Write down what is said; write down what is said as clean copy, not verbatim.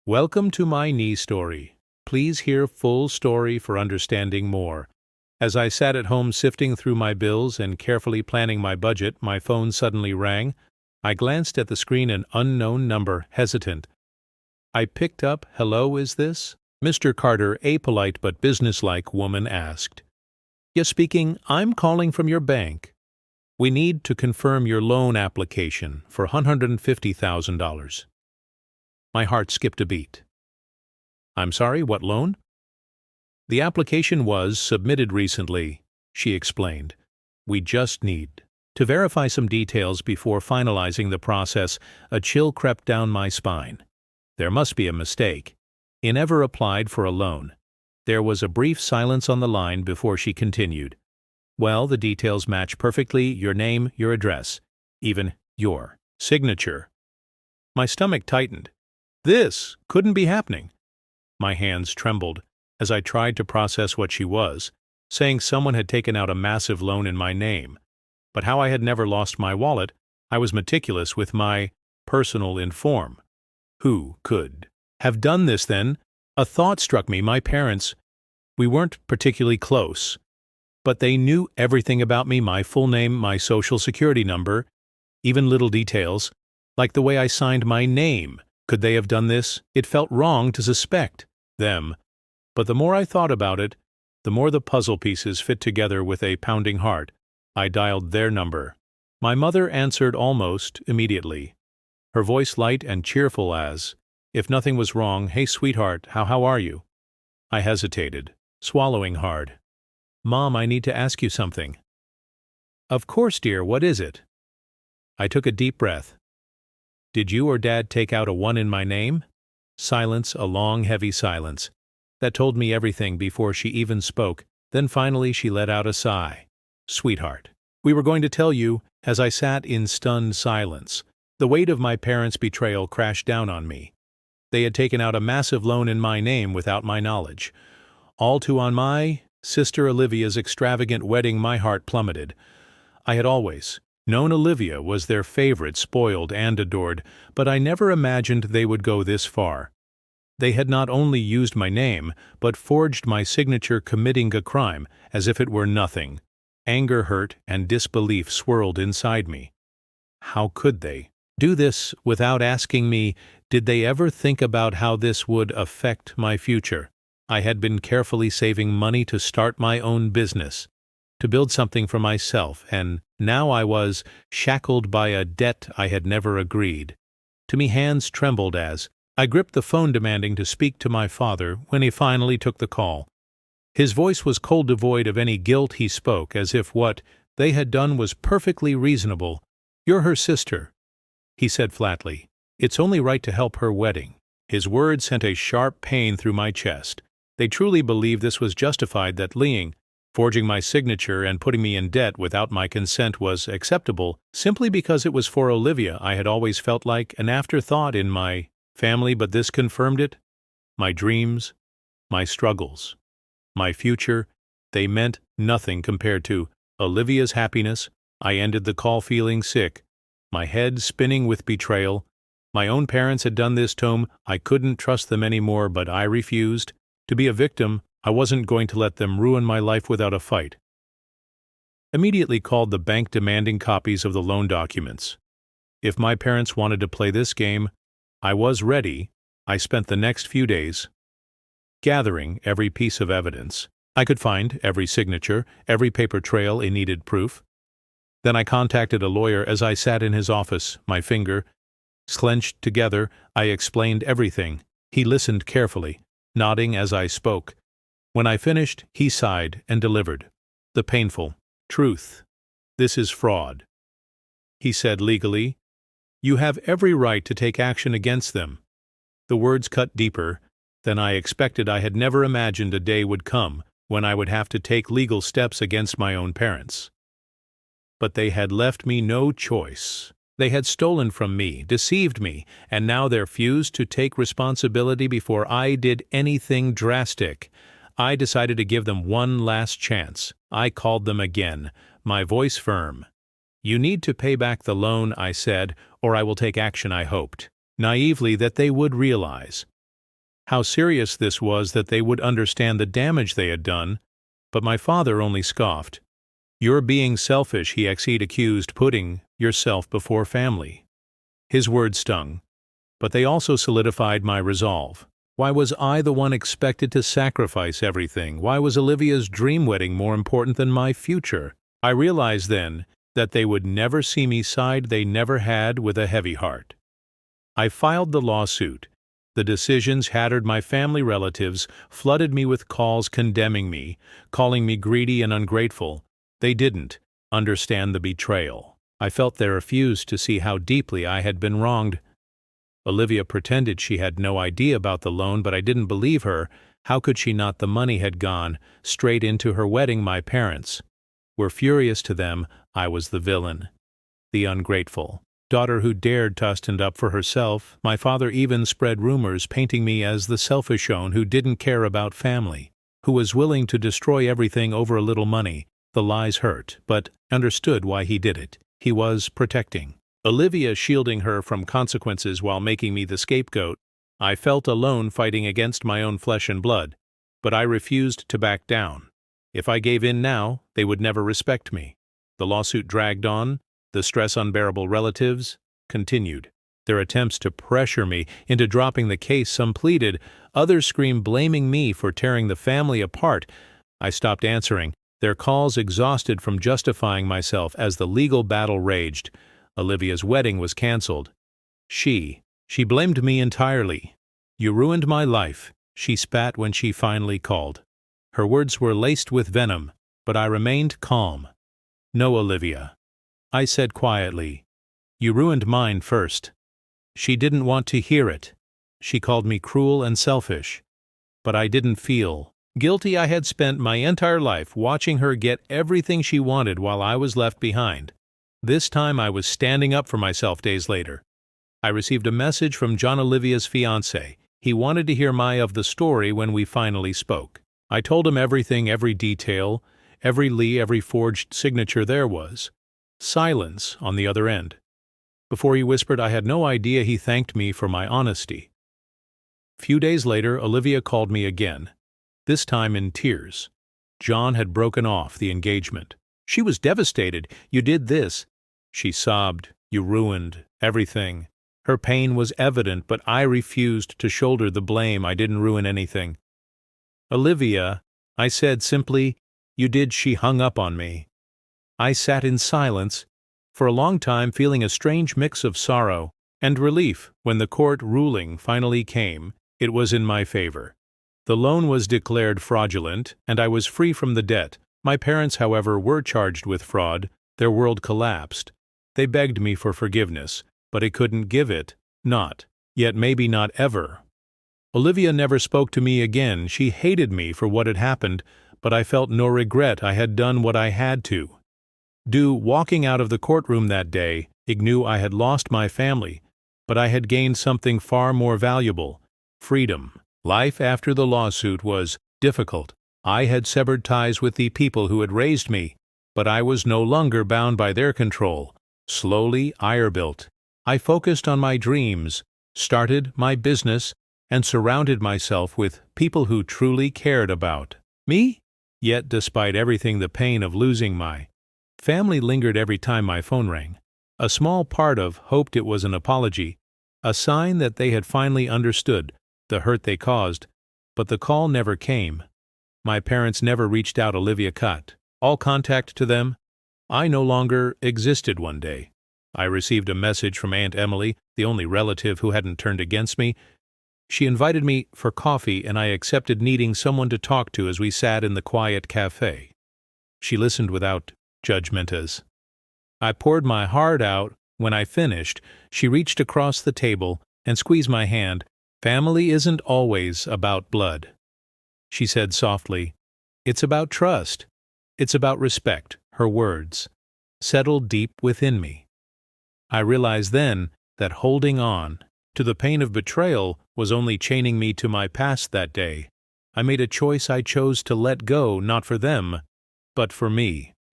Welcome to my knee story. Please hear full story for understanding more. As I sat at home sifting through my bills and carefully planning my budget, my phone suddenly rang. I glanced at the screen, an unknown number, hesitant. I picked up. Hello, is this? Mr. Carter, a polite but businesslike woman asked. Yes, speaking. I'm calling from your bank. We need to confirm your loan application for $150,000. My heart skipped a beat. I'm sorry, what loan? The application was submitted recently, she explained. We just need to verify some details before finalizing the process. A chill crept down my spine. There must be a mistake. I never applied for a loan. There was a brief silence on the line before she continued. Well, the details match perfectly, your name, your address, even your signature. My stomach tightened. This couldn't be happening. My hands trembled as I tried to process what she was, saying someone had taken out a massive loan in my name. But how I had never lost my wallet, I was meticulous with my personal inform. Who could have done this then? A thought struck me. My parents. We weren't particularly close, but they knew everything about me, my full name, my social security number, even little details, like the way I signed my name. Could they have done this? It felt wrong to suspect them, but the more I thought about it, the more the puzzle pieces fit together. With a pounding heart, I dialed their number. My mother answered almost immediately, her voice light and cheerful as, if nothing was wrong, Hey sweetheart, how are you? I hesitated, swallowing hard. Mom, I need to ask you something. Of course, dear, what is it? I took a deep breath. Did you or Dad take out a one in my name? Silence, a long, heavy silence. That told me everything before she even spoke. Then finally she let out a sigh. Sweetheart, we were going to tell you. As I sat in stunned silence, the weight of my parents' betrayal crashed down on me. They had taken out a massive loan in my name without my knowledge. All to on my sister Olivia's extravagant wedding. My heart plummeted. I had always known Olivia was their favorite, spoiled and adored, but I never imagined they would go this far. They had not only used my name, but forged my signature, committing a crime as if it were nothing. Anger, hurt, and disbelief swirled inside me. How could they do this without asking me? Did they ever think about how this would affect my future? I had been carefully saving money to start my own business, to build something for myself, and now I was shackled by a debt I had never agreed to. Me hands trembled as I gripped the phone, demanding to speak to my father. When he finally took the call, his voice was cold, devoid of any guilt. He spoke as if what they had done was perfectly reasonable. You're her sister, he said flatly. It's only right to help her wedding. His words sent a sharp pain through my chest. They truly believed this was justified, that forging my signature and putting me in debt without my consent was acceptable simply because it was for Olivia. I had always felt like an afterthought in my family, but this confirmed it. My dreams, my struggles, my future, they meant nothing compared to Olivia's happiness. I ended the call feeling sick, my head spinning with betrayal. My own parents had done this to me. I couldn't trust them anymore, but I refused to be a victim. I wasn't going to let them ruin my life without a fight. Immediately called the bank, demanding copies of the loan documents. If my parents wanted to play this game, I was ready. I spent the next few days gathering every piece of evidence I could find, every signature, every paper trail I needed proof. Then I contacted a lawyer. As I sat in his office, my finger clenched together, I explained everything. He listened carefully, nodding as I spoke. When I finished, he sighed and delivered the painful truth. This is fraud, he said legally. You have every right to take action against them. The words cut deeper than I expected. I had never imagined a day would come when I would have to take legal steps against my own parents. But they had left me no choice. They had stolen from me, deceived me, and now they refused to take responsibility before I did anything drastic. I decided to give them one last chance. I called them again, my voice firm. You need to pay back the loan, I said, or I will take action. I hoped naively that they would realize how serious this was, that they would understand the damage they had done, but my father only scoffed. "You're being selfish," he'd accused, "putting yourself before family." His words stung, but they also solidified my resolve. Why was I the one expected to sacrifice everything? Why was Olivia's dream wedding more important than my future? I realized then that they would never see me side they never had with a heavy heart. I filed the lawsuit. The decisions shattered my family relatives, flooded me with calls condemning me, calling me greedy and ungrateful. They didn't understand the betrayal. I felt they refused to see how deeply I had been wronged. Olivia pretended she had no idea about the loan, but I didn't believe her. How could she not? The money had gone straight into her wedding. My parents were furious. To them, I was the villain, the ungrateful daughter who dared to stand up for herself. My father even spread rumors painting me as the selfish one who didn't care about family, who was willing to destroy everything over a little money. The lies hurt, but understood why he did it. He was protecting Olivia, shielding her from consequences while making me the scapegoat. I felt alone fighting against my own flesh and blood, but I refused to back down. If I gave in now, they would never respect me. The lawsuit dragged on. The stress unbearable. Relatives continued their attempts to pressure me into dropping the case. Some pleaded, others screamed, blaming me for tearing the family apart. I stopped answering their calls, exhausted from justifying myself as the legal battle raged. Olivia's wedding was canceled. She blamed me entirely. "You ruined my life," she spat when she finally called. Her words were laced with venom, but I remained calm. "No, Olivia," I said quietly. "You ruined mine first." She didn't want to hear it. She called me cruel and selfish. But I didn't feel guilty. I had spent my entire life watching her get everything she wanted while I was left behind. This time I was standing up for myself. Days later, I received a message from John, Olivia's fiancé. He wanted to hear of the story when we finally spoke. I told him everything, every detail, every forged signature. There was silence on the other end. Before he whispered, I had no idea he thanked me for my honesty. Few days later, Olivia called me again, this time in tears. John had broken off the engagement. She was devastated. "You did this," she sobbed. "You ruined everything." Her pain was evident, but I refused to shoulder the blame. I didn't ruin anything. "Olivia," I said simply, "you did." She hung up on me. I sat in silence for a long time, feeling a strange mix of sorrow and relief. When the court ruling finally came, it was in my favor. The loan was declared fraudulent, and I was free from the debt. My parents, however, were charged with fraud. Their world collapsed. They begged me for forgiveness, but I couldn't give it. Not yet, maybe not ever. Olivia never spoke to me again. She hated me for what had happened, but I felt no regret. I had done what I had to do. Walking out of the courtroom that day, I knew I had lost my family, but I had gained something far more valuable: freedom. Life after the lawsuit was difficult. I had severed ties with the people who had raised me, but I was no longer bound by their control. Slowly, I rebuilt. I focused on my dreams, started my business, and surrounded myself with people who truly cared about me. Yet, despite everything, the pain of losing my family lingered every time my phone rang. A small part of hoped it was an apology, a sign that they had finally understood the hurt they caused, but the call never came. My parents never reached out. Olivia cut all contact to them. I no longer existed. One day, I received a message from Aunt Emily, the only relative who hadn't turned against me. She invited me for coffee, and I accepted, needing someone to talk to as we sat in the quiet cafe. She listened without judgment as I poured my heart out. When I finished, she reached across the table and squeezed my hand. "Family isn't always about blood," she said softly. "It's about trust. It's about respect." Her words settled deep within me. I realized then that holding on to the pain of betrayal was only chaining me to my past. That day, I made a choice. I chose to let go, not for them, but for me.